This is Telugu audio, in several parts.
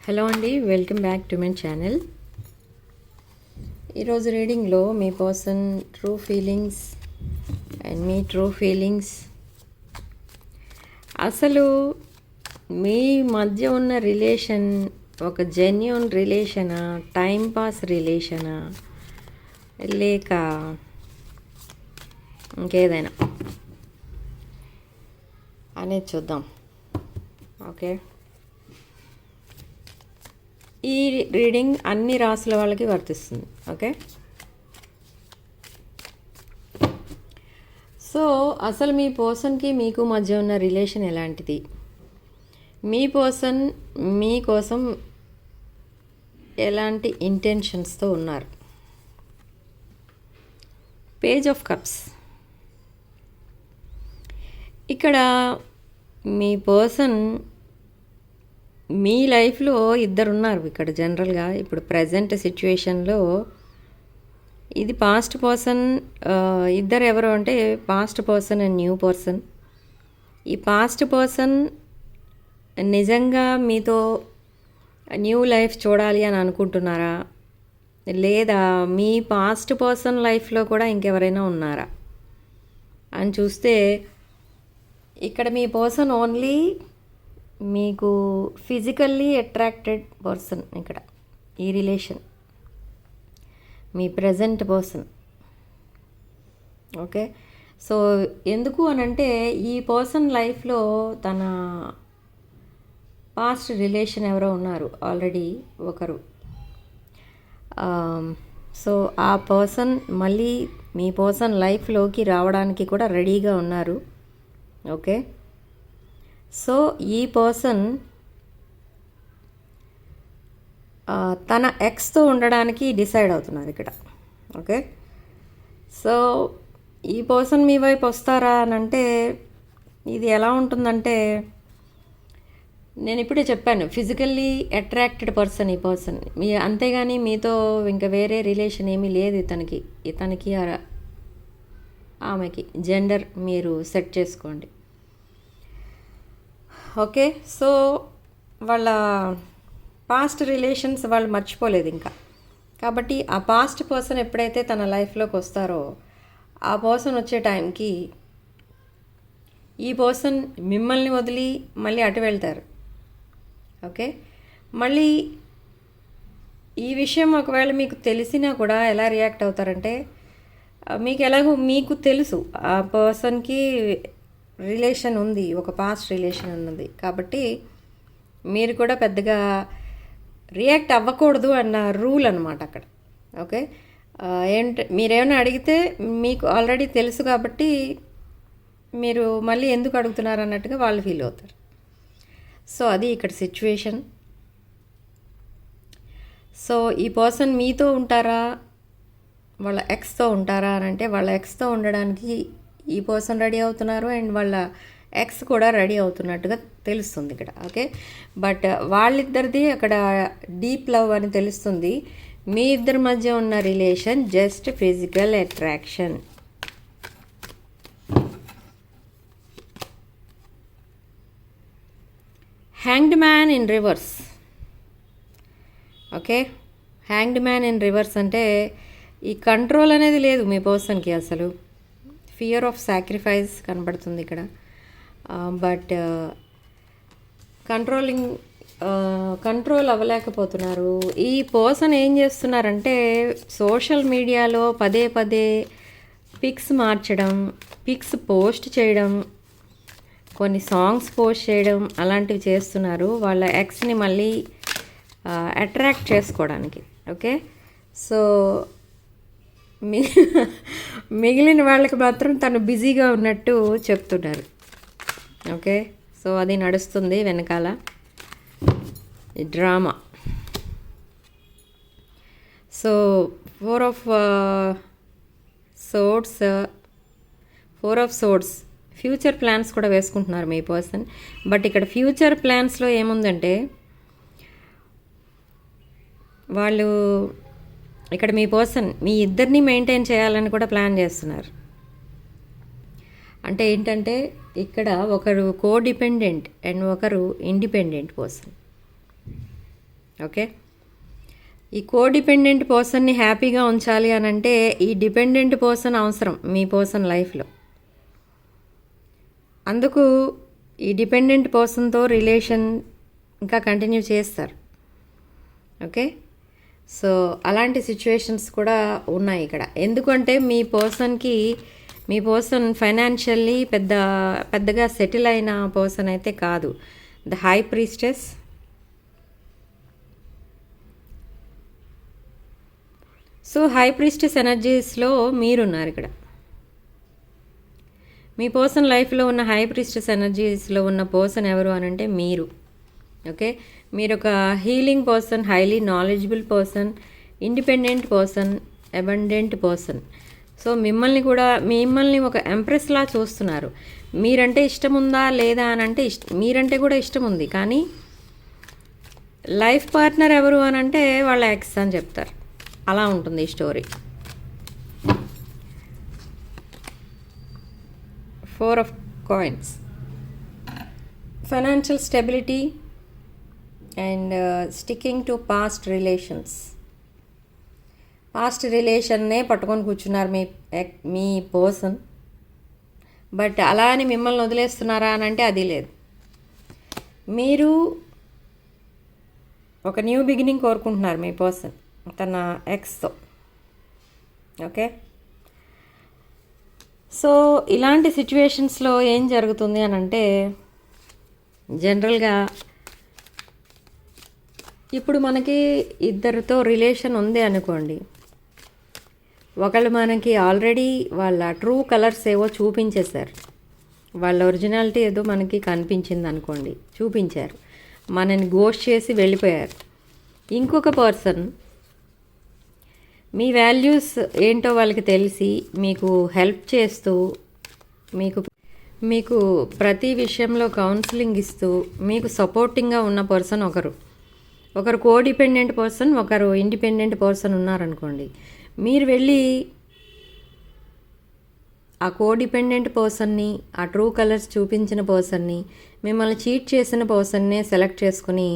హలో అండి, welcome back to my channel. ఈరోజు రీడింగ్లో మీ పర్సన్ ట్రూ ఫీలింగ్స్ అండ్ మీ ట్రూ ఫీలింగ్స్, అసలు మీ మధ్య ఉన్న రిలేషన్ ఒక జెన్యూన్ రిలేషనా, టైం పాస్ రిలేషనా, లేక ఇంకేదైనా అనేది చూద్దాం. ఓకే, ఈ రీడింగ్ అన్ని రాసుల వాళ్ళకి వర్తిస్తుంది. ఓకే, సో అసలు మీ పర్సన్కి మీకు మధ్య ఉన్న రిలేషన్ ఎలాంటిది, మీ పర్సన్ మీకోసం ఎలాంటి ఇంటెన్షన్స్తో ఉన్నారు. Page of cups. ఇక్కడ మీ పర్సన్ మీ లైఫ్లో ఇద్దరున్నారు. ఇక్కడ జనరల్గా ఇప్పుడు ప్రజెంట్ సిచ్యువేషన్లో ఇది పాస్ట్ పర్సన్. ఇద్దరు ఎవరు అంటే past person and new person. ఈ పాస్ట్ పర్సన్ నిజంగా మీతో న్యూ లైఫ్ చూడాలి అని అనుకుంటున్నారా, లేదా మీ పాస్ట్ పర్సన్ లైఫ్లో కూడా ఇంకెవరైనా ఉన్నారా అని చూస్తే, ఇక్కడ మీ పర్సన్ ఓన్లీ మీకు ఫిజికల్లీ అట్రాక్టెడ్ పర్సన్. ఇక్కడ ఈ రిలేషన్ మీ ప్రజెంట్ పర్సన్. ఓకే, సో ఎందుకు అనంటే ఈ పర్సన్ లైఫ్లో తన పాస్ట్ రిలేషన్ ఎవరో ఉన్నారు ఆల్రెడీ ఒకరు. సో ఆ పర్సన్ మళ్ళీ మీ పర్సన్ లైఫ్లోకి రావడానికి కూడా రెడీగా ఉన్నారు. ఓకే, సో ఈ పర్సన్ తన ఎక్స్తో ఉండడానికి డిసైడ్ అవుతున్నారు ఇక్కడ. ఓకే, సో ఈ పర్సన్ మీ వైపు వస్తారా అని అంటే ఇది ఎలా ఉంటుందంటే, నేను ఇప్పుడే చెప్పాను, ఫిజికల్లీ అట్రాక్టెడ్ పర్సన్ ఈ పర్సన్. అంతేగాని మీతో ఇంకా వేరే రిలేషన్ ఏమీ లేదు ఇతనికి ఆమెకి. జెండర్ మీరు సెట్ చేసుకోండి. ఓకే, సో వాళ్ళ పాస్ట్ రిలేషన్స్ వాళ్ళు మర్చిపోలేదు ఇంకా. కాబట్టి ఆ పాస్ట్ పర్సన్ ఎప్పుడైతే తన లైఫ్లోకి వస్తారో ఆ పర్సన్ వచ్చే టైంకి ఈ పర్సన్ మిమ్మల్ని వదిలి మళ్ళీ అటు వెళ్తారు. ఓకే, మళ్ళీ ఈ విషయం ఒకవేళ మీకు తెలిసినా కూడా ఎలా రియాక్ట్ అవుతారంటే, మీకు ఎలాగో మీకు తెలుసు ఆ పర్సన్కి రిలేషన్ ఉంది, ఒక పాస్ట్ రిలేషన్ ఉన్నది. కాబట్టి మీరు కూడా పెద్దగా రియాక్ట్ అవ్వకూడదు అన్న రూల్ అనమాట అక్కడ. ఓకే, మీరేమైనా అడిగితే మీకు ఆల్రెడీ తెలుసు కాబట్టి మీరు మళ్ళీ ఎందుకు అడుగుతున్నారు అన్నట్టుగా వాళ్ళు ఫీల్ అవుతారు. సో అది ఇక్కడ సిచ్యువేషన్. సో ఈ పర్సన్ మీతో ఉంటారా, వాళ్ళ ఎక్స్తో ఉంటారా అని అంటే, వాళ్ళ ఎక్స్తో ఉండడానికి ఈ పర్సన్ రెడీ అవుతున్నారు అండ్ వాళ్ళ ఎక్స్ కూడా రెడీ అవుతున్నట్టుగా తెలుస్తుంది ఇక్కడ. ఓకే, బట్ వాళ్ళిద్దరిది అక్కడ డీప్ లవ్ అని తెలుస్తుంది. మీ ఇద్దరి మధ్య ఉన్న relation just physical attraction. Hanged man in reverse. Okay, hanged man in reverse అంటే ఈ కంట్రోల్ అనేది లేదు మీ పర్సన్కి. అసలు ఫియర్ ఆఫ్ సాక్రిఫైస్ కనబడుతుంది ఇక్కడ. బట్ కంట్రోల్ అవ్వలేకపోతున్నారు. ఈ పర్సన్ ఏం చేస్తున్నారంటే సోషల్ మీడియాలో పదే పదే పిక్స్ మార్చడం, పిక్స్ పోస్ట్ చేయడం, కొన్ని సాంగ్స్ పోస్ట్ చేయడం అలాంటివి చేస్తున్నారు వాళ్ళ ఎక్స్ని మళ్ళీ అట్రాక్ట్ చేసుకోవడానికి. ఓకే, సో మిగిలిన వాళ్ళకి మాత్రం తను బిజీగా ఉన్నట్టు చెప్తున్నారు. ఓకే, సో అది నడుస్తుంది వెనకాల drama. So four of swords future plans కూడా వేసుకుంటున్నారు మీ పర్సన్. బట్ ఇక్కడ ఫ్యూచర్ ప్లాన్స్లో ఏముందంటే, వాళ్ళు ఇక్కడ మీ పర్సన్ మీ ఇద్దరిని మెయింటైన్ చేయాలని కూడా ప్లాన్ చేస్తున్నారు. అంటే ఏంటంటే ఇక్కడ ఒకరు కోడిపెండెంట్ అండ్ ఒకరు ఇండిపెండెంట్ పర్సన్. ఓకే, ఈ కోడిపెండెంట్ పర్సన్ని హ్యాపీగా ఉంచాలి అని అంటే ఈ డిపెండెంట్ పర్సన్ అవసరం మీ పర్సన్ లైఫ్లో. అందుకు ఈ డిపెండెంట్ పర్సన్తో రిలేషన్ ఇంకా కంటిన్యూ చేస్తారు. ఓకే, సో అలాంటి సిచ్యువేషన్స్ కూడా ఉన్నాయి ఇక్కడ. ఎందుకంటే మీ పర్సన్ ఫైనాన్షియల్లీ పెద్దగా సెటిల్ అయిన పర్సన్ అయితే కాదు. The high priestess, so high priestess ఎనర్జీస్లో మీరున్నారు ఇక్కడ. మీ పర్సన్ లైఫ్లో ఉన్న హై ప్రీస్టెస్ ఎనర్జీస్లో ఉన్న పర్సన్ ఎవరు అని అంటే మీరు. ఓకే, మీరు ఒక healing person, highly knowledgeable person, independent person, abundant person. So మిమ్మల్ని ఒక ఎంప్రెస్లా చూస్తున్నారు. మీరంటే ఇష్టం ఉందా లేదా అని అంటే మీరంటే కూడా ఇష్టం ఉంది, కానీ లైఫ్ పార్ట్నర్ ఎవరు అని అంటే వాళ్ళ ఎక్స్ అని చెప్తారు. అలా ఉంటుంది ఈ story. 4 of coins, financial stability and sticking to past relations. Past రిలేషన్నే పట్టుకొని కూర్చున్నారు మీ పర్సన్. బట్ అలా అని మిమ్మల్ని వదిలేస్తున్నారా అని అంటే అది లేదు. మీరు ఒక న్యూ బిగినింగ్ కోరుకుంటున్నారు మీ పర్సన్ తన ఎక్స్తో. ఓకే, సో ఇలాంటి సిచ్యువేషన్స్లో ఏం జరుగుతుంది అని అంటే జనరల్గా ఇప్పుడు మనకి ఇద్దరితో రిలేషన్ ఉంది అనుకోండి. ఒకళ్ళు మనకి ఆల్రెడీ వాళ్ళ ట్రూ కలర్స్ ఏవో చూపించేశారు, వాళ్ళ ఒరిజినాలిటీ ఏదో మనకి కనిపించింది అనుకోండి, చూపించారు, మనని గోస్ట్ చేసి వెళ్ళిపోయారు. ఇంకొక పర్సన్ మీ వాల్యూస్ ఏంటో వాళ్ళకి తెలిసి మీకు హెల్ప్ చేస్తూ మీకు ప్రతి విషయంలో కౌన్సిలింగ్ ఇస్తూ మీకు సపోర్టింగ్గా ఉన్న పర్సన్ ఒకరు కోడిపెండెంట్ పర్సన్, ఒకరు ఇండిపెండెంట్ పర్సన్ ఉన్నారనుకోండి. మీరు వెళ్ళి ఆ కోడిపెండెంట్ పర్సన్ని, ఆ ట్రూ కలర్స్ చూపించిన పర్సన్ని, మిమ్మల్ని చీట్ చేసిన పర్సన్నే సెలెక్ట్ చేసుకుని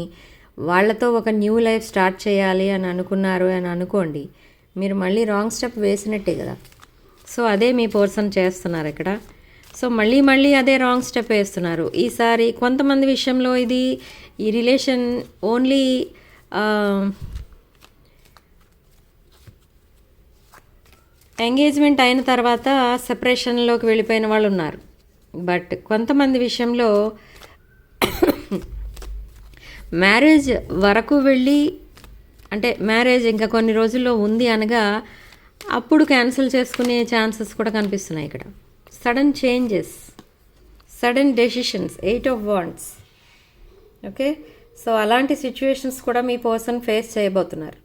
వాళ్ళతో ఒక న్యూ లైఫ్ స్టార్ట్ చేయాలి అని అనుకున్నారు అని అనుకోండి. మీరు మళ్ళీ రాంగ్ స్టెప్ వేసినట్టే కదా. సో అదే మీ పర్సన్ చేస్తున్నారు ఇక్కడ. సో మళ్ళీ అదే రాంగ్ స్టెప్ వేస్తున్నారు. ఈసారి కొంతమంది విషయంలో ఈ రిలేషన్ ఓన్లీ ఎంగేజ్మెంట్ అయిన తర్వాత సెపరేషన్లోకి వెళ్ళిపోయిన వాళ్ళు ఉన్నారు. బట్ కొంతమంది విషయంలో మ్యారేజ్ వరకు వెళ్ళి, అంటే మ్యారేజ్ ఇంకా కొన్ని రోజుల్లో ఉంది అనగా అప్పుడు క్యాన్సిల్ చేసుకునే ఛాన్సెస్ కూడా కనిపిస్తున్నాయి ఇక్కడ. Sudden changes, sudden decisions, 8 of Wands. Okay, so అలాంటి సిచ్యువేషన్స్ కూడా మీ పర్సన్ ఫేస్ చేయబోతున్నారు.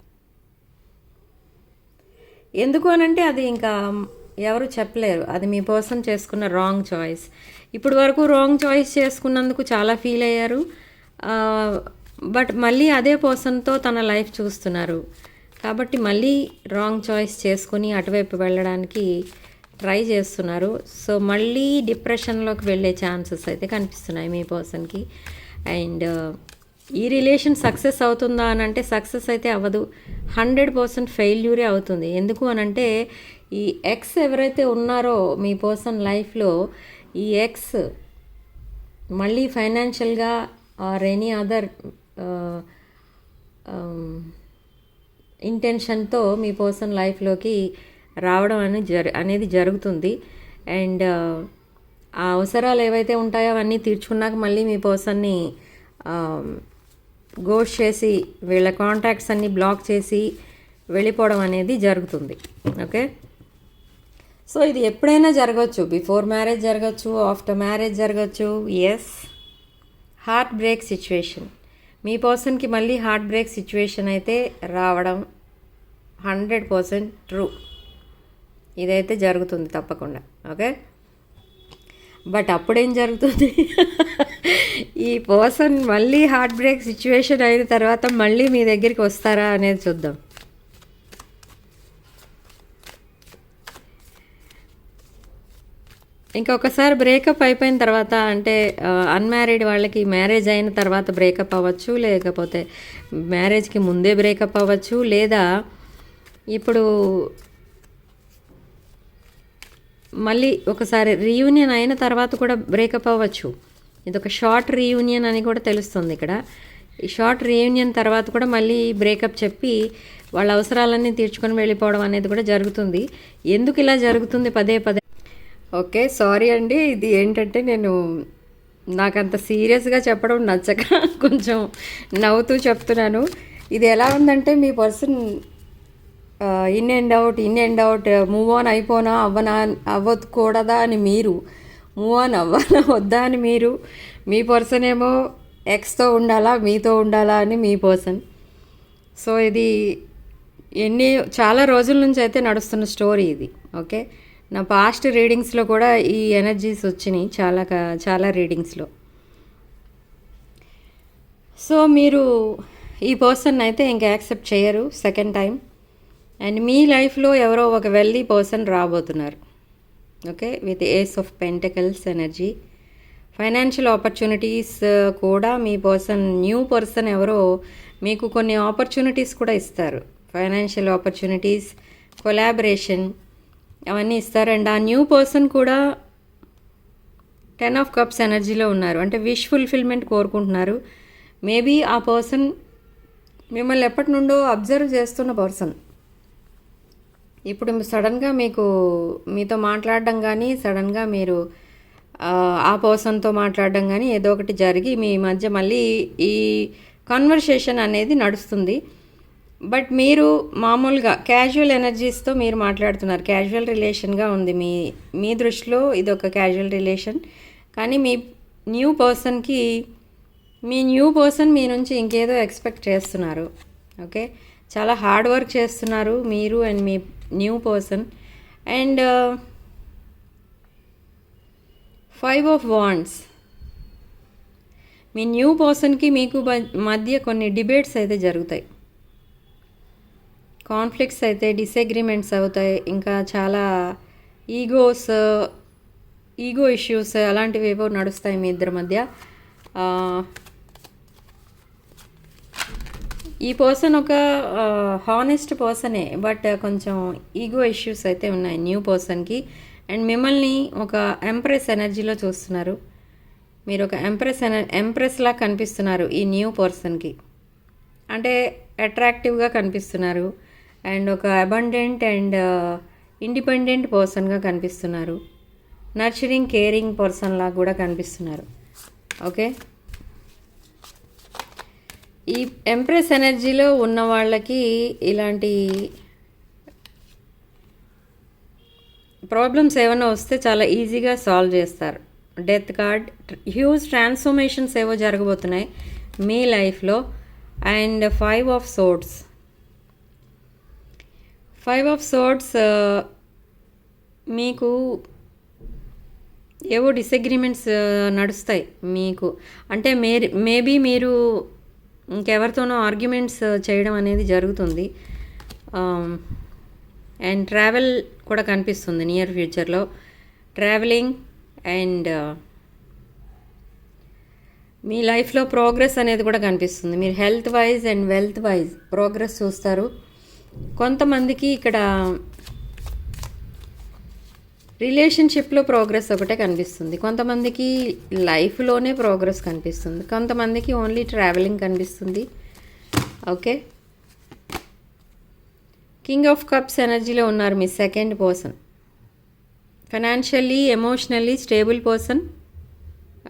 ఎందుకు అనంటే అది ఇంకా ఎవరు చెప్పలేరు, అది మీ పర్సన్ చేసుకున్న రాంగ్ చాయిస్. ఇప్పుడు వరకు రాంగ్ చాయిస్ చేసుకున్నందుకు చాలా ఫీల్ అయ్యారు. బట్ మళ్ళీ అదే పర్సన్తో తన లైఫ్ చూస్తున్నారు కాబట్టి మళ్ళీ రాంగ్ చాయిస్ చేసుకొని అటువైపు వెళ్ళడానికి ట్రై చేస్తున్నారు. సో మళ్ళీ డిప్రెషన్లోకి వెళ్ళే ఛాన్సెస్ అయితే కనిపిస్తున్నాయి మీ పర్సన్కి. అండ్ ఈ రిలేషన్ సక్సెస్ అవుతుందా అని అంటే సక్సెస్ అయితే అవ్వదు, 100% ఫెయిల్యూరే అవుతుంది. ఎందుకు అనంటే ఈ ఎక్స్ ఎవరైతే ఉన్నారో మీ పర్సన్ లైఫ్లో, ఈ ఎక్స్ మళ్ళీ ఫైనాన్షియల్గా ఆర్ ఎనీ అదర్ ఇంటెన్షన్తో మీ పర్సన్ లైఫ్లోకి రావడం అనేది జరుగుతుంది. అండ్ ఆ అవసరాలు ఏవైతే ఉంటాయో అవన్నీ తీర్చుకున్నాక మళ్ళీ మీ పర్సన్ని గోస్ట్ చేసి వీళ్ళ కాంటాక్ట్స్ అన్నీ బ్లాక్ చేసి వెళ్ళిపోవడం అనేది జరుగుతుంది. ఓకే, సో ఇది ఎప్పుడైనా జరగవచ్చు, బిఫోర్ మ్యారేజ్ జరగచ్చు, ఆఫ్టర్ మ్యారేజ్ జరగచ్చు. ఎస్, హార్ట్ బ్రేక్ సిచ్యువేషన్, మీ పర్సన్కి మళ్ళీ హార్ట్ బ్రేక్ సిచ్యువేషన్ అయితే రావడం 100% ట్రూ. ఇదైతే జరుగుతుంది తప్పకుండా. ఓకే, బట్ అప్పుడేం జరుగుతుంది, ఈ పర్సన్ మళ్ళీ హార్ట్ బ్రేక్ సిచ్యువేషన్ అయిన తర్వాత మళ్ళీ మీ దగ్గరికి వస్తారా అనేది చూద్దాం. ఇంకొకసారి బ్రేకప్ అయిపోయిన తర్వాత అంటే అన్మ్యారీడ్ వాళ్ళకి మ్యారేజ్ అయిన తర్వాత బ్రేకప్ అవ్వచ్చు, లేకపోతే మ్యారేజ్కి ముందే బ్రేకప్ అవ్వచ్చు, లేదా ఇప్పుడు మళ్ళీ ఒకసారి రీయూనియన్ అయిన తర్వాత కూడా బ్రేకప్ అవ్వచ్చు. ఇది ఒక షార్ట్ రీయూనియన్ అని కూడా తెలుస్తుంది ఇక్కడ. ఈ షార్ట్ రీయూనియన్ తర్వాత కూడా మళ్ళీ బ్రేకప్ చెప్పి వాళ్ళ అవసరాలన్నీ తీర్చుకొని వెళ్ళిపోవడం అనేది కూడా జరుగుతుంది. ఎందుకు ఇలా జరుగుతుంది పదే పదే? ఓకే, సారీ అండి. ఇది ఏంటంటే నేను నాకంత సీరియస్గా చెప్పడం నచ్చక కొంచెం నవ్వుతూ చెప్తున్నాను. ఇది ఎలా ఉందంటే మీ person in and out move on అయిపోనా అవ్వకూడదా అని మీరు, మూవ్ ఆన్ అవ్వాలా వద్దా అని మీరు, మీ పర్సన్ ఏమో ఎక్స్తో ఉండాలా మీతో ఉండాలా అని మీ పర్సన్. సో ఇది చాలా రోజుల నుంచి అయితే నడుస్తున్న స్టోరీ ఇది. ఓకే, నా పాస్ట్ రీడింగ్స్లో కూడా ఈ ఎనర్జీస్ వచ్చినాయి చాలా రీడింగ్స్లో. సో మీరు ఈ పర్సన్ అయితే ఇంకా యాక్సెప్ట్ చేయరు సెకండ్ టైం. అండ్ మీ లైఫ్లో ఎవరో ఒక వెల్దీ పర్సన్ రాబోతున్నారు. Okay, with ace of pentacles energy. Financial opportunities కూడా మీ న్యూ పర్సన్ ఎవరో మీకు కొన్ని ఆపర్చునిటీస్ కూడా ఇస్తారు. ఫైనాన్షియల్ ఆపర్చునిటీస్, కొలాబరేషన్ అవన్నీ ఇస్తారు. అండ్ ఆ న్యూ పర్సన్ కూడా 10 ఆఫ్ కప్స్ ఎనర్జీలో ఉన్నారు. అంటే విష్ ఫుల్ఫిల్మెంట్ కోరుకుంటున్నారు. మేబీ ఆ పర్సన్ మిమ్మల్ని ఎప్పటి నుండో అబ్జర్వ్ చేస్తున్న పర్సన్ ఇప్పుడు సడన్గా మీతో మాట్లాడడం కానీ, సడన్గా మీరు ఆ పర్సన్తో మాట్లాడడం కానీ ఏదో ఒకటి జరిగి మీ మధ్య మళ్ళీ ఈ కన్వర్సేషన్ అనేది నడుస్తుంది. బట్ మీరు మామూలుగా క్యాజువల్ ఎనర్జీస్తో మీరు మాట్లాడుతున్నారు. క్యాజువల్ రిలేషన్గా ఉంది మీ దృష్టిలో. ఇది ఒక క్యాజువల్ రిలేషన్. కానీ మీ న్యూ పర్సన్ మీ నుంచి ఇంకేదో ఎక్స్పెక్ట్ చేస్తున్నారు. ఓకే, చాలా హార్డ్ వర్క్ చేస్తున్నారు మీరు and me new person. And 5 of wands. Me new పర్సన్కి మీకు మధ్య కొన్ని డిబేట్స్ అయితే జరుగుతాయి, కాన్ఫ్లిక్ట్స్ అయితే, డిసగ్రిమెంట్స్ అవుతాయి, ఇంకా చాలా ఈగో ఇష్యూస్ అలాంటివి ఏవో నడుస్తాయి మీ ఇద్దరి మధ్య. ఈ పర్సన్ ఒక హానెస్ట్ పర్సనే, బట్ కొంచెం ఈగో ఇష్యూస్ అయితే ఉన్నాయి న్యూ పర్సన్కి. అండ్ మిమ్మల్ని ఒక ఎంప్రెస్ ఎనర్జీలో చూస్తున్నారు. మీరు ఒక ఎంప్రెస్లా కనిపిస్తున్నారు ఈ న్యూ పర్సన్కి. అంటే అట్రాక్టివ్గా కనిపిస్తున్నారు. అండ్ ఒక అబండెంట్ అండ్ ఇండిపెండెంట్ పర్సన్గా కనిపిస్తున్నారు. నర్చరింగ్, కేరింగ్ పర్సన్లా కూడా కనిపిస్తున్నారు. ఓకే, ఈ ఎంప్రెస్ ఎనర్జీలో ఉన్న వాళ్ళకి ఇలాంటి ప్రాబ్లమ్స్ ఏమైనా వస్తే చాలా ఈజీగా సాల్వ్ చేస్తారు. డెత్ కార్డ్, హ్యూజ్ ట్రాన్స్ఫర్మేషన్స్ ఏవో జరగబోతున్నాయి మీ లైఫ్లో. And 5 of swords. 5 of swords మీకు ఏవో డిసగ్రిమెంట్స్ నడుస్తాయి మీకు. అంటే మేబీ మీరు ఇంకెవరితోనో ఆర్గ్యుమెంట్స్ చేయడం అనేది జరుగుతుంది. అండ్ ట్రావెల్ కూడా కనిపిస్తుంది నియర్ ఫ్యూచర్లో. ట్రావెలింగ్ అండ్ మీ లైఫ్లో ప్రోగ్రెస్ అనేది కూడా కనిపిస్తుంది. మీరు health wise and wealth wise progress చూస్తారు. కొంతమందికి ఇక్కడ రిలేషన్షిప్లో ప్రోగ్రెస్ ఒకటే కనిపిస్తుంది, కొంతమందికి లైఫ్లోనే ప్రోగ్రెస్ కనిపిస్తుంది, కొంతమందికి ఓన్లీ ట్రావెలింగ్ కనిపిస్తుంది. ఓకే, కింగ్ ఆఫ్ కప్స్ ఎనర్జీలో ఉన్నారు మీ second person. Financially, emotionally stable person.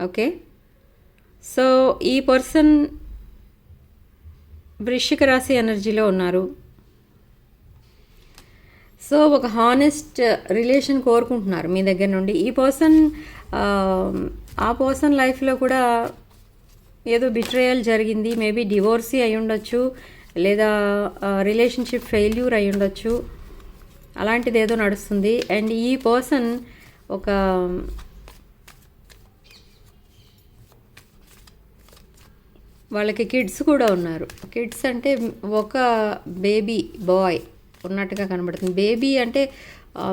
Okay, so ఈ పర్సన్ వృశ్చిక రాశి ఎనర్జీలో ఉన్నారు. సో ఒక హానెస్ట్ రిలేషన్ కోరుకుంటున్నారు మీ దగ్గర నుండి. ఈ పర్సన్ ఆ పర్సన్ లైఫ్లో కూడా ఏదో బిట్రేయల్ జరిగింది. మేబీ డివోర్సీ అయి ఉండొచ్చు, లేదా రిలేషన్షిప్ ఫెయిల్యూర్ అయి ఉండొచ్చు. అలాంటిది ఏదో నడుస్తుంది. అండ్ ఈ పర్సన్ ఒక వాళ్ళకి కిడ్స్ కూడా ఉన్నారు. కిడ్స్ అంటే ఒక బేబీ బాయ్ ఉన్నట్టుగా కనబడుతుంది. బేబీ అంటే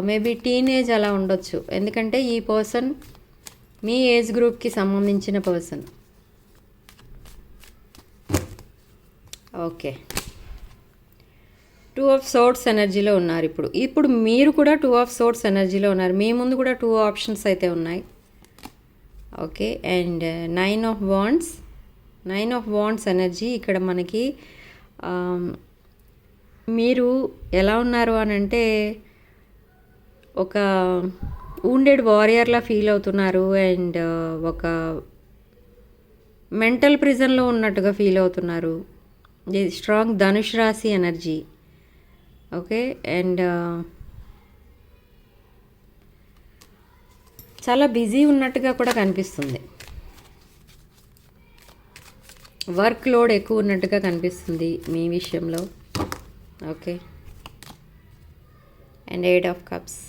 మేబీ టీనేజ్ అలా ఉండొచ్చు, ఎందుకంటే ఈ పర్సన్ మీ ఏజ్ గ్రూప్కి సంబంధించిన పర్సన్. ఓకే, 2 ఆఫ్ సోర్డ్స్ ఎనర్జీలో ఉన్నారు ఇప్పుడు మీరు కూడా 2 ఆఫ్ సోర్డ్స్ ఎనర్జీలో ఉన్నారు. మీ ముందు కూడా 2 ఆప్షన్స్ అయితే ఉన్నాయి. Okay, and 9 of wands energy ఇక్కడ మనకి. మీరు ఎలా ఉన్నారు అని అంటే ఒక wounded వారియర్లా ఫీల్ అవుతున్నారు, అండ్ ఒక మెంటల్ ప్రిజన్లో ఉన్నట్టుగా ఫీల్ అవుతున్నారు. ఇది స్ట్రాంగ్ ధనుష్ రాశి ఎనర్జీ. ఓకే, అండ్ చాలా బిజీ ఉన్నట్టుగా కూడా కనిపిస్తుంది. వర్క్ లోడ్ ఎక్కువ ఉన్నట్టుగా కనిపిస్తుంది మీ విషయంలో. Okay, and 8 of cups.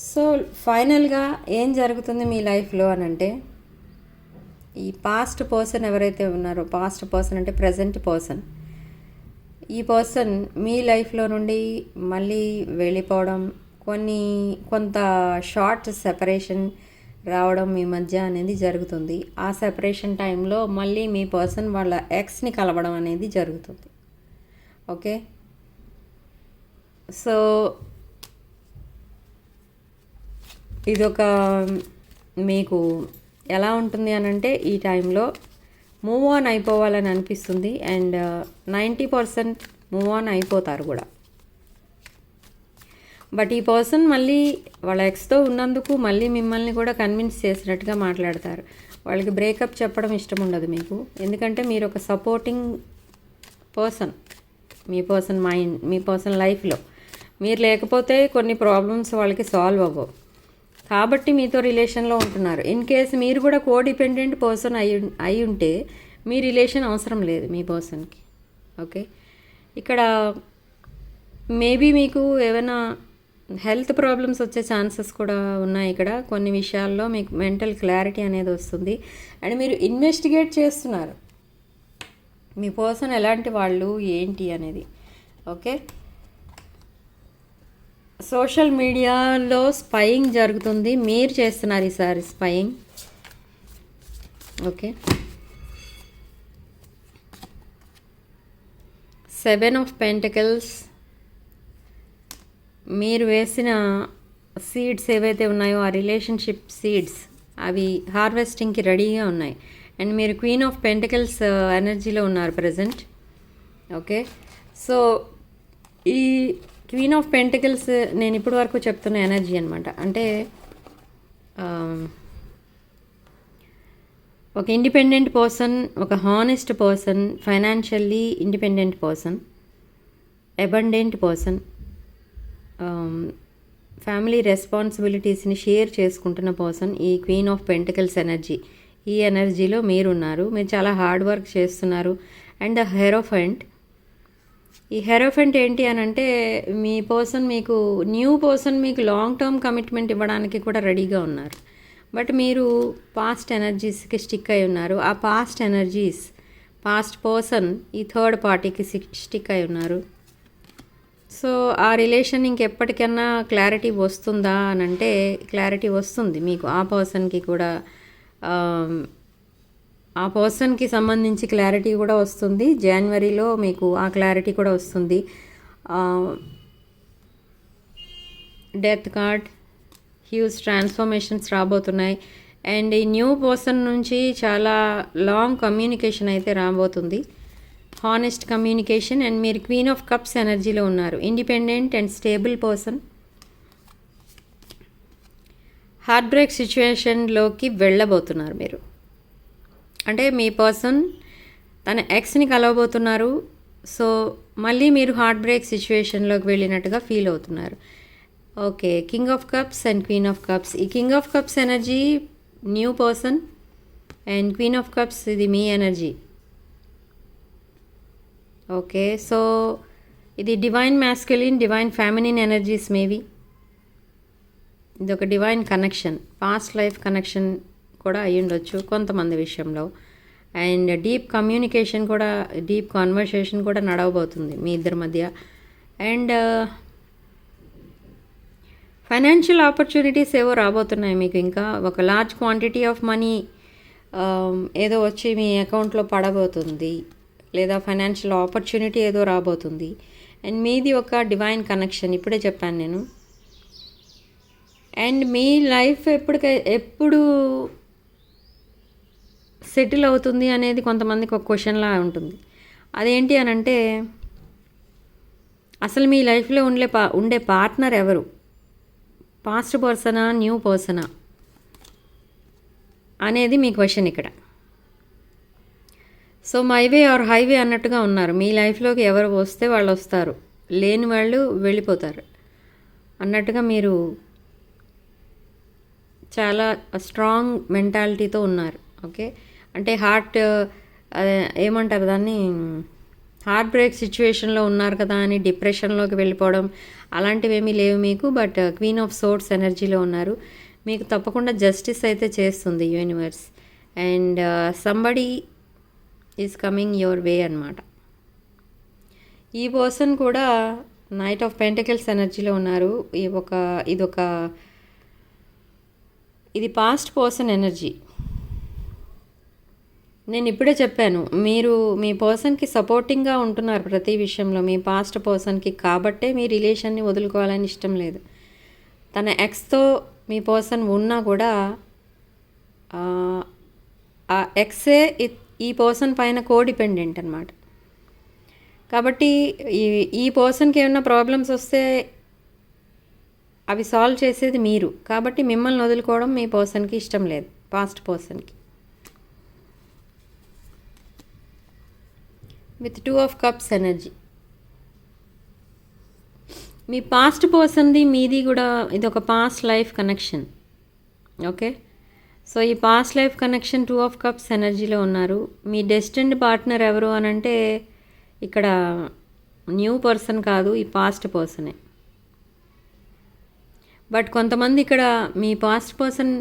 So ఫైనల్గా ఏం జరుగుతుంది మీ లైఫ్లో అని అంటే, ఈ పాస్ట్ పర్సన్ ఎవరైతే ఉన్నారో, పాస్ట్ పర్సన్ అంటే ప్రజెంట్ పర్సన్, ఈ పర్సన్ మీ లైఫ్లో నుండి మళ్ళీ వెళ్ళిపోవడం, కొంత షార్ట్ సెపరేషన్ రావడం మీ మధ్య అనేది జరుగుతుంది. ఆ సెపరేషన్ టైంలో మళ్ళీ మీ పర్సన్ వాళ్ళ ఎక్స్ని కలవడం అనేది జరుగుతుంది. ఓకే, సో ఇదొక మీకు ఎలా ఉంటుంది అని అంటే, ఈ టైంలో మూవ్ ఆన్ అయిపోవాలని అనిపిస్తుంది, అండ్ 90% మూవ్ ఆన్ అయిపోతారు కూడా. బట్ ఈ పర్సన్ మళ్ళీ వాళ్ళ ఎక్స్తో ఉన్నందుకు మళ్ళీ మిమ్మల్ని కూడా కన్విన్స్ చేసినట్టుగా మాట్లాడతారు. వాళ్ళకి బ్రేకప్ చెప్పడం ఇష్టం ఉండదు మీకు, ఎందుకంటే మీరు ఒక సపోర్టింగ్ పర్సన్. మీ పర్సన్ లైఫ్లో మీరు లేకపోతే కొన్ని ప్రాబ్లమ్స్ వాళ్ళకి సాల్వ్ అవ్వవు, కాబట్టి మీతో రిలేషన్లో ఉంటున్నారు. ఇన్ కేస్ మీరు కూడా కోడిపెండెంట్ పర్సన్ అయి ఉంటే మీ రిలేషన్ అవసరం లేదు మీ పర్సన్కి. ఓకే, ఇక్కడ మేబీ మీకు ఏమైనా హెల్త్ ప్రాబ్లమ్స్ వచ్చే ఛాన్సెస్ కూడా ఉన్నాయి. ఇక్కడ కొన్ని విషయాల్లో మీకు మెంటల్ క్లారిటీ అనేది వస్తుంది, అండ్ మీరు ఇన్వెస్టిగేట్ చేస్తున్నారు మీ పర్సన్ ఎలాంటి వాళ్ళు ఏంటి అనేది. ఓకే, సోషల్ మీడియాలో స్పైయింగ్ జరుగుతుంది, మీరు చేస్తున్నారు ఈసారి స్పైయింగ్. Okay, 7 of pentacles. మీరు వేసిన సీడ్స్ ఏవైతే ఉన్నాయో, ఆ రిలేషన్షిప్ సీడ్స్, అవి హార్వెస్టింగ్కి రెడీగా ఉన్నాయి, అండ్ మీరు క్వీన్ ఆఫ్ పెంటకల్స్ ఎనర్జీలో ఉన్నారు ప్రజెంట్. ఓకే, సో ఈ క్వీన్ ఆఫ్ పెంటకల్స్ నేను ఇప్పటి వరకు చెప్తున్న ఎనర్జీ అనమాట. అంటే ఒక ఇండిపెండెంట్ పర్సన్, ఒక honest person, financially independent person, abundant person, family రెస్పాన్సిబిలిటీస్ని షేర్ చేసుకుంటున్న పర్సన్ ఈ క్వీన్ ఆఫ్ పెంటకల్స్ ఎనర్జీ. ఈ ఎనర్జీలో మీరున్నారు. మీరు చాలా హార్డ్ వర్క్ చేస్తున్నారు. And the hierophant. ఈ హెరోఫెంట్ ఏంటి అని అంటే, మీ పర్సన్ మీకు న్యూ పర్సన్ మీకు లాంగ్ టర్మ్ కమిట్మెంట్ ఇవ్వడానికి కూడా రెడీగా ఉన్నారు, బట్ మీరు పాస్ట్ ఎనర్జీస్కి స్టిక్ అయి ఉన్నారు. ఆ పాస్ట్ ఎనర్జీస్, పాస్ట్ పర్సన్ ఈ థర్డ్ పార్టీకి స్టిక్ అయి ఉన్నారు. సో ఆ రిలేషన్ ఇంకెప్పటికైనా క్లారిటీ వస్తుందా అని అంటే, క్లారిటీ వస్తుంది మీకు. ఆ పర్సన్కి కూడా ఆ పర్సన్కి సంబంధించి క్లారిటీ కూడా వస్తుంది. జనవరిలో మీకు ఆ క్లారిటీ కూడా వస్తుంది. డెత్ కార్డ్, హ్యూజ్ ట్రాన్స్ఫర్మేషన్స్ రాబోతున్నాయి. అండ్ ఈ న్యూ పర్సన్ నుంచి చాలా లాంగ్ కమ్యూనికేషన్ అయితే రాబోతుంది, హానెస్ట్ కమ్యూనికేషన్. అండ్ మీరు క్వీన్ ఆఫ్ కప్స్ ఎనర్జీలో ఉన్నారు. Independent and stable person. Heart break సిచ్యువేషన్లోకి వెళ్ళబోతున్నారు మీరు. అంటే మీ పర్సన్ తన ఎక్స్ని కలవబోతున్నారు. సో మళ్ళీ మీరు హార్ట్ బ్రేక్ సిచ్యువేషన్లోకి వెళ్ళినట్టుగా ఫీల్ అవుతున్నారు. Okay, king of cups and queen of cups. ఈ king of cups energy new person, and queen of cups ఇది మీ ఎనర్జీ. ఓకే, సో ఇది divine masculine, divine feminine energies maybe. ఇది ఒక divine connection, past life connection కూడా అయి ఉండొచ్చు కొంతమంది విషయంలో. అండ్ డీప్ కమ్యూనికేషన్ కూడా, డీప్ కాన్వర్సేషన్ కూడా నడవబోతుంది మీ ఇద్దరి మధ్య. అండ్ ఫైనాన్షియల్ ఆపర్చునిటీస్ ఏవో రాబోతున్నాయి మీకు. ఇంకా ఒక లార్జ్ క్వాంటిటీ ఆఫ్ మనీ ఏదో వచ్చి మీ అకౌంట్లో పడబోతుంది, లేదా ఫైనాన్షియల్ ఆపర్చునిటీ ఏదో రాబోతుంది. అండ్ మీది ఒక డివైన్ కనెక్షన్, ఇప్పుడే చెప్పాను నేను. అండ్ మీ లైఫ్ ఎప్పుడు సెటిల్ అవుతుంది అనేది కొంతమందికి ఒక క్వశ్చన్లా ఉంటుంది. అదేంటి అని అంటే, అసలు మీ లైఫ్లో ఉండే పార్ట్నర్ ఎవరు? పాస్ట్ పర్సనా, న్యూ పర్సనా అనేది మీ క్వశ్చన్ ఇక్కడ. So my way or highway అన్నట్టుగా ఉన్నారు. మీ లైఫ్లోకి ఎవరు వస్తే వాళ్ళు వస్తారు, లేని వాళ్ళు వెళ్ళిపోతారు అన్నట్టుగా మీరు చాలా స్ట్రాంగ్ మెంటాలిటీతో ఉన్నారు. ఓకే, అంటే ఏమంటారు దాన్ని, హార్ట్ బ్రేక్ సిచ్యువేషన్లో ఉన్నారు కదా అని డిప్రెషన్లోకి వెళ్ళిపోవడం అలాంటివి ఏమీ లేవు మీకు. బట్ క్వీన్ ఆఫ్ సోర్స్ ఎనర్జీలో ఉన్నారు. మీకు తప్పకుండా జస్టిస్ అయితే చేస్తుంది universe. And somebody is coming your way అన్నమాట. ఈ పర్సన్ కూడా నైట్ ఆఫ్ పెంటకిల్స్ ఎనర్జీలో ఉన్నారు. ఇది పాస్ట్ పర్సన్ ఎనర్జీ. నేను ఇప్పుడే చెప్పాను, మీరు మీ పర్సన్కి సపోర్టింగ్గా ఉంటున్నారు ప్రతి విషయంలో, మీ పాస్ట్ పర్సన్కి. కాబట్టే మీ రిలేషన్ని వదులుకోవాలని ఇష్టం లేదు. తన ఎక్స్తో మీ పర్సన్ ఉన్నా కూడా ఆ ఎక్సే ఈ పర్సన్ పైన కోడిపెండెంట్ అనమాట. కాబట్టి ఈ పర్సన్కి ఏమైనా ప్రాబ్లమ్స్ వస్తే అవి సాల్వ్ చేసేది మీరు. కాబట్టి మిమ్మల్ని వదులుకోవడం మీ పర్సన్కి ఇష్టం లేదు, పాస్ట్ పర్సన్కి. విత్ 2 ఆఫ్ కప్స్ ఎనర్జీ, మీ పాస్ట్ పర్సన్ది మీది కూడా ఇది ఒక past life connection. Okay, so ఈ past life connection 2 of cups ఎనర్జీలో ఉన్నారు. మీ డెస్టిన్డ్ పార్ట్నర్ ఎవరు అని అంటే ఇక్కడ న్యూ పర్సన్ కాదు, ఈ పాస్ట్ పర్సనే. బట్ కొంతమంది ఇక్కడ మీ పాస్ట్ పర్సన్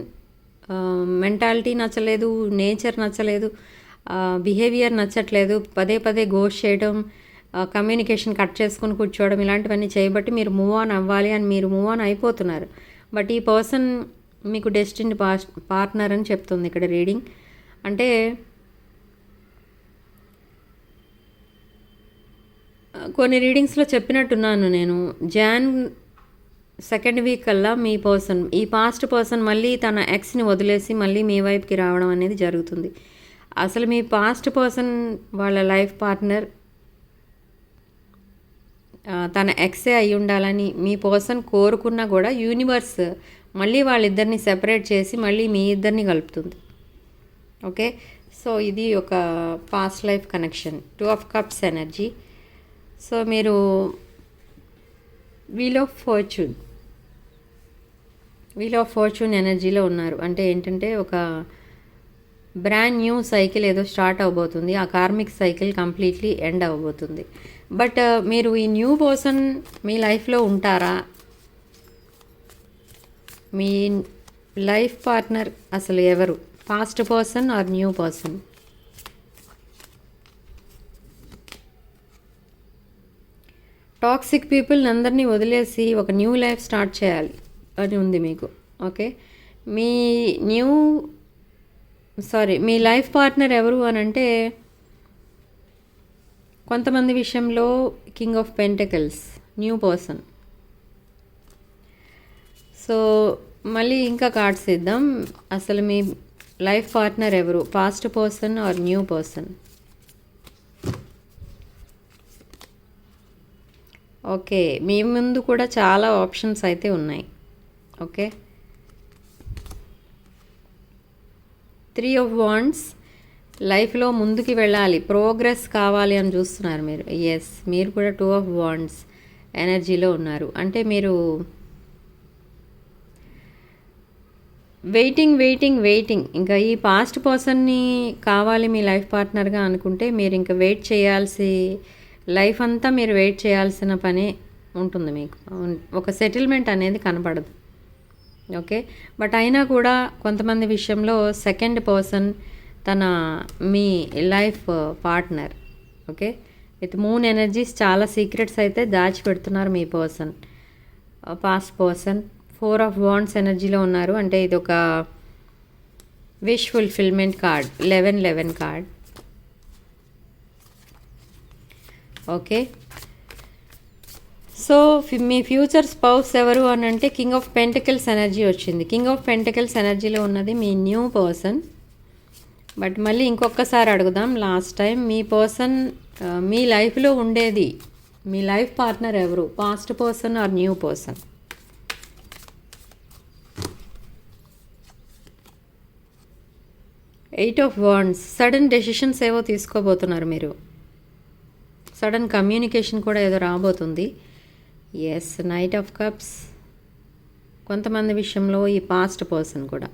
మెంటాలిటీ నచ్చలేదు, నేచర్ నచ్చలేదు, బిహేవియర్ నచ్చట్లేదు, పదే పదే గోస్ట్ చేయడం, కమ్యూనికేషన్ కట్ చేసుకొని కూర్చోవడం, ఇలాంటివన్నీ చేయబట్టి మీరు మూవ్ ఆన్ అవ్వాలి అని మీరు మూవ్ ఆన్ అయిపోతున్నారు. బట్ ఈ పర్సన్ మీకు డెస్టిన్డ్ పార్ట్నర్ అని చెప్తుంది ఇక్కడ రీడింగ్. అంటే కొన్ని రీడింగ్స్లో చెప్పినట్టున్నాను నేను, జాన్ 2nd వీక్ కల్లా మీ పర్సన్, ఈ పాస్ట్ పర్సన్ మళ్ళీ తన ఎక్స్ని వదిలేసి మళ్ళీ మీ వైపుకి రావడం అనేది జరుగుతుంది. అసలు మీ పాస్ట్ పర్సన్ వాళ్ళ లైఫ్ పార్ట్నర్ తన ఎక్సే అయి ఉండాలని మీ పర్సన్ కోరుకున్నా కూడా యూనివర్స్ మళ్ళీ వాళ్ళిద్దరిని సెపరేట్ చేసి మళ్ళీ మీ ఇద్దరిని కలుపుతుంది. ఓకే, సో ఇది ఒక past life connection, 2 of cups energy. So మీరు వీల్ ఆఫ్ ఫార్చ్యూన్ ఎనర్జీలో ఉన్నారు. అంటే ఏంటంటే ఒక బ్రాండ్ న్యూ సైకిల్ ఏదో స్టార్ట్ అవబోతుంది. ఆ కార్మిక్ సైకిల్ కంప్లీట్లీ ఎండ్ అవ్వబోతుంది. బట్ మీరు ఈ న్యూ పర్సన్ మీ లైఫ్లో ఉంటారా? మీ లైఫ్ పార్ట్నర్ అసలు ఎవరు? Past person or new person? Toxic people అందరినీ వదిలేసి ఒక న్యూ లైఫ్ స్టార్ట్ చేయాలి అని ఉంది మీకు. ఓకే, మీ లైఫ్ పార్ట్నర్ ఎవరు అని అంటే కొంతమంది విషయంలో king of pentacles, new person. So మళ్ళీ ఇంకా కార్డ్స్ ఇద్దాం. అసలు మీ లైఫ్ పార్ట్నర్ ఎవరు? Past person or new person? Okay, మీ ముందు కూడా చాలా ఆప్షన్స్ అయితే ఉన్నాయి. ఓకే, 3 ఆఫ్ వాండ్స్, లైఫ్లో ముందుకి వెళ్ళాలి, ప్రోగ్రెస్ కావాలి అని చూస్తున్నారు మీరు. ఎస్, మీరు కూడా 2 ఆఫ్ వాండ్స్ ఎనర్జీలో ఉన్నారు. అంటే మీరు వెయిటింగ్ ఇంకా ఈ పాస్ట్ పర్సన్ని కావాలి మీ లైఫ్ పార్ట్నర్గా అనుకుంటే మీరు ఇంకా వెయిట్ చేయాల్సి, లైఫ్ అంతా మీరు వెయిట్ చేయాల్సిన పనే ఉంటుంది మీకు. ఒక సెటిల్మెంట్ అనేది కనపడదు. ఓకే, బట్ అయినా కూడా కొంతమంది విషయంలో 2nd పర్సన్ మీ life partner. Okay, with moon energies చాలా సీక్రెట్స్ అయితే దాచిపెడుతున్నారు మీ person, past person. 4 of wands ఎనర్జీలో ఉన్నారు. అంటే ఇది ఒక wish fulfilment card, 11 card. Okay, so మీ ఫ్యూచర్ స్పౌస్ ఎవరు అని అంటే కింగ్ ఆఫ్ పెంటికల్స్ ఎనర్జీ వచ్చింది. కింగ్ ఆఫ్ పెంటికల్స్ ఎనర్జీలో ఉన్నది మీ న్యూ పర్సన్. బట్ మళ్ళీ ఇంకొకసారి అడుగుదాం, లాస్ట్ టైం మీ పర్సన్ మీ లైఫ్లో ఉండేది, మీ లైఫ్ పార్ట్నర్ ఎవరు? Past person or new person? Eight of wands, sudden decisions ఏవో తీసుకోబోతున్నారు మీరు. సడన్ కమ్యూనికేషన్ కూడా ఏదో రాబోతుంది. Yes, knight of cups. కొంతమంది విషయంలో ఈ పాస్ట్ పర్సన్ కూడా,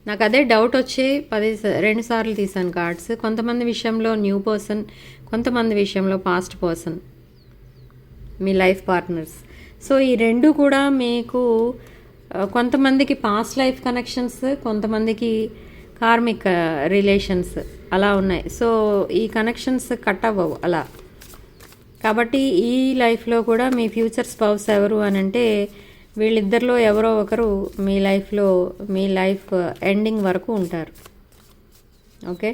నాకు అదే డౌట్ వచ్చి 2 సార్లు తీసాను కార్డ్స్. కొంతమంది విషయంలో న్యూ పర్సన్, కొంతమంది విషయంలో పాస్ట్ పర్సన్ మీ లైఫ్ పార్ట్నర్స్. సో ఈ రెండు కూడా మీకు కొంతమందికి పాస్ట్ లైఫ్ కనెక్షన్స్, కొంతమందికి కార్మిక్ రిలేషన్స్ అలా ఉన్నాయి. సో ఈ కనెక్షన్స్ కట్ అవ్వవు అలా. కాబట్టి ఈ లైఫ్లో కూడా మీ ఫ్యూచర్ స్పౌస్ ఎవరు అని అంటే వీళ్ళిద్దరిలో ఎవరో ఒకరు మీ లైఫ్లో, మీ లైఫ్ ఎండింగ్ వరకు ఉంటారు. ఓకే,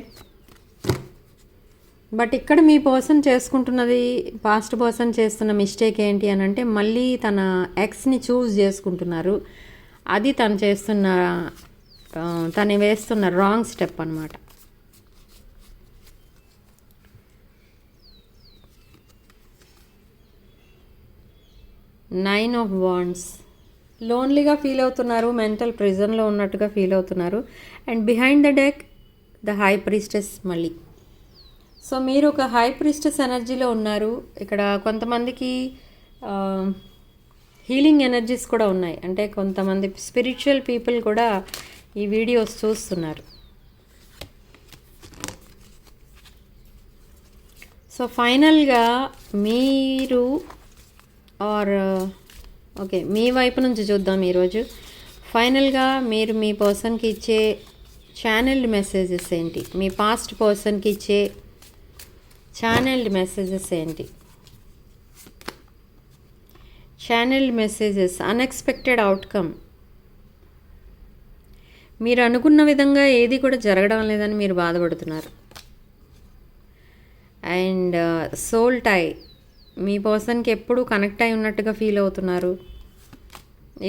బట్ ఇక్కడ మీ పర్సన్ చేసుకుంటున్నది, పాస్ట్ పర్సన్ చేస్తున్న మిస్టేక్ ఏంటి అని అంటే మళ్ళీ తన ఎక్స్ని చూస్ చేసుకుంటున్నారు. అది తను వేస్తున్న రాంగ్ స్టెప్ అన్నమాట. నైన్ ఆఫ్ వాండ్స్, లోన్లీగా ఫీల్ అవుతున్నారు, మెంటల్ ప్రిజన్లో ఉన్నట్టుగా ఫీల్ అవుతున్నారు. And behind the deck the high priestess మళ్ళీ. సో మీరు ఒక హై ప్రీస్టెస్ ఎనర్జీలో ఉన్నారు. ఇక్కడ కొంతమందికి హీలింగ్ ఎనర్జీస్ కూడా ఉన్నాయి. అంటే కొంతమంది స్పిరిచువల్ పీపుల్ కూడా ఈ వీడియోస్ చూస్తున్నారు. సో ఫైనల్గా మీరు ఓకే, మీ వైపు నుంచి చూద్దాం ఈరోజు. ఫైనల్గా మీరు మీ పర్సన్కి ఇచ్చే ఛానల్డ్ మెసేజెస్ ఏంటి? మీ పాస్ట్ పర్సన్కి ఇచ్చే ఛానల్డ్ మెసేజెస్ ఏంటి? ఛానల్డ్ మెసేజెస్, అన్ఎక్స్పెక్టెడ్ అవుట్కమ్. మీరు అనుకున్న విధంగా ఏది కూడా జరగడం లేదని మీరు బాధపడుతున్నారు. అండ్ సోల్ టై, మీ పర్సన్కి ఎప్పుడు కనెక్ట్ అయి ఉన్నట్టుగా ఫీల్ అవుతున్నారు.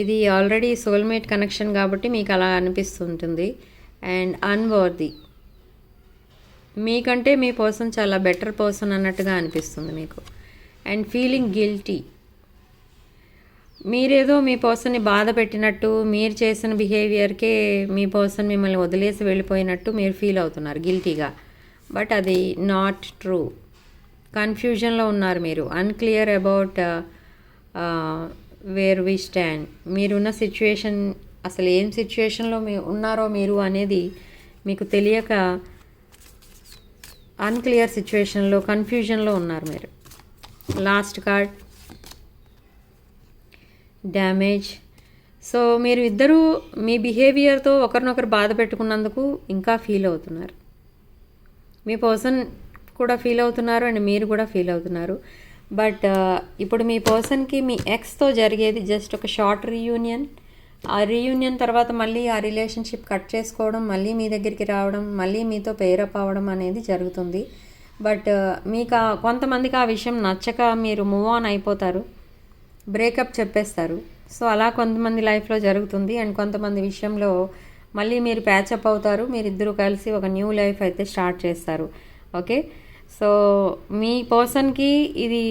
ఇది ఆల్రెడీ సోల్మేట్ కనెక్షన్ కాబట్టి మీకు అలా అనిపిస్తుంటుంది. అండ్ అన్వర్ది, మీకంటే మీ పర్సన్ చాలా బెటర్ పర్సన్ అన్నట్టుగా అనిపిస్తుంది మీకు. అండ్ ఫీలింగ్ గిల్టీ, మీరేదో మీ పర్సన్ని బాధ పెట్టినట్టు, మీరు చేసిన బిహేవియర్కే మీ పర్సన్ మిమ్మల్ని వదిలేసి వెళ్ళిపోయినట్టు మీరు ఫీల్ అవుతున్నారు గిల్టీగా. బట్ అది నాట్ ట్రూ. కన్ఫ్యూజన్లో ఉన్నారు మీరు. Unclear about where we stand. మీరున్న సిచ్యువేషన్, అసలు ఏం సిచ్యువేషన్లో ఉన్నారో మీరు అనేది మీకు తెలియక అన్క్లియర్ సిచ్యువేషన్లో, కన్ఫ్యూజన్లో ఉన్నారు మీరు. Last card damage. సో మీరు ఇద్దరూ మీ బిహేవియర్తో ఒకరినొకరు బాధ పెట్టుకున్నందుకు ఇంకా ఫీల్ అవుతున్నారు. మీ పర్సన్ కూడా ఫీల్ అవుతున్నారు అండ్ మీరు కూడా ఫీల్ అవుతున్నారు. బట్ ఇప్పుడు మీ పర్సన్కి మీ ఎక్స్తో జరిగేది జస్ట్ ఒక షార్ట్ రీయూనియన్. ఆ రీయూనియన్ తర్వాత మళ్ళీ ఆ రిలేషన్షిప్ కట్ చేసుకోవడం, మళ్ళీ మీ దగ్గరికి రావడం, మళ్ళీ మీతో పేరప్ అవ్వడం అనేది జరుగుతుంది. బట్ మీకు కొంతమందికి ఆ విషయం నచ్చక మీరు మూవ్ ఆన్ అయిపోతారు, బ్రేకప్ చెప్పేస్తారు. సో అలా కొంతమంది లైఫ్లో జరుగుతుంది. అండ్ కొంతమంది విషయంలో మళ్ళీ మీరు ప్యాచప్ అవుతారు, మీరిద్దరూ కలిసి ఒక న్యూ లైఫ్ అయితే స్టార్ట్ చేస్తారు. ఓకే, సో మీ పర్సన్కి ఇది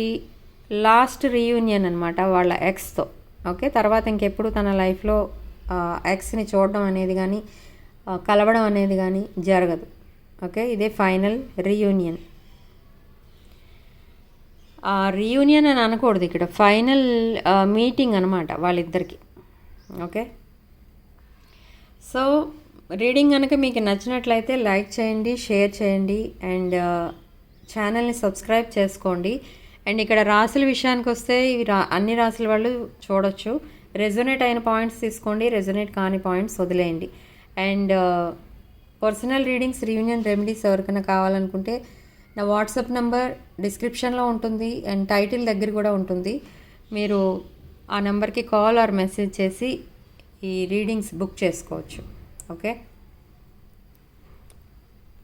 లాస్ట్ రీయూనియన్ అనమాట వాళ్ళ ఎక్స్తో. ఓకే, తర్వాత ఇంకెప్పుడు తన లైఫ్లో ఎక్స్ని చూడడం అనేది కానీ కలవడం అనేది కానీ జరగదు. ఓకే, ఇదే ఫైనల్ రీయూనియన్. రీయూనియన్ అని అనకూడదు, ఇక్కడ ఫైనల్ మీటింగ్ అనమాట వాళ్ళిద్దరికి. ఓకే, సో రీడింగ్ కనుక మీకు నచ్చినట్లయితే లైక్ చేయండి, షేర్ చేయండి అండ్ ఛానల్ని సబ్స్క్రైబ్ చేసుకోండి. అండ్ ఇక్కడ రాసుల విషయానికి వస్తే ఇవి అన్ని రాసుల వాళ్ళు చూడొచ్చు. రెజొనేట్ అయిన పాయింట్స్ తీసుకోండి, రెజొనేట్ కాని పాయింట్స్ వదిలేయండి. And personal readings, reunion remedies ఎవరికైనా కావాలనుకుంటే నా వాట్సాప్ నెంబర్ డిస్క్రిప్షన్లో ఉంటుంది అండ్ టైటిల్ దగ్గర కూడా ఉంటుంది. మీరు ఆ నెంబర్కి కాల్ ఆర్ మెసేజ్ చేసి ఈ రీడింగ్స్ బుక్ చేసుకోవచ్చు. ఓకే.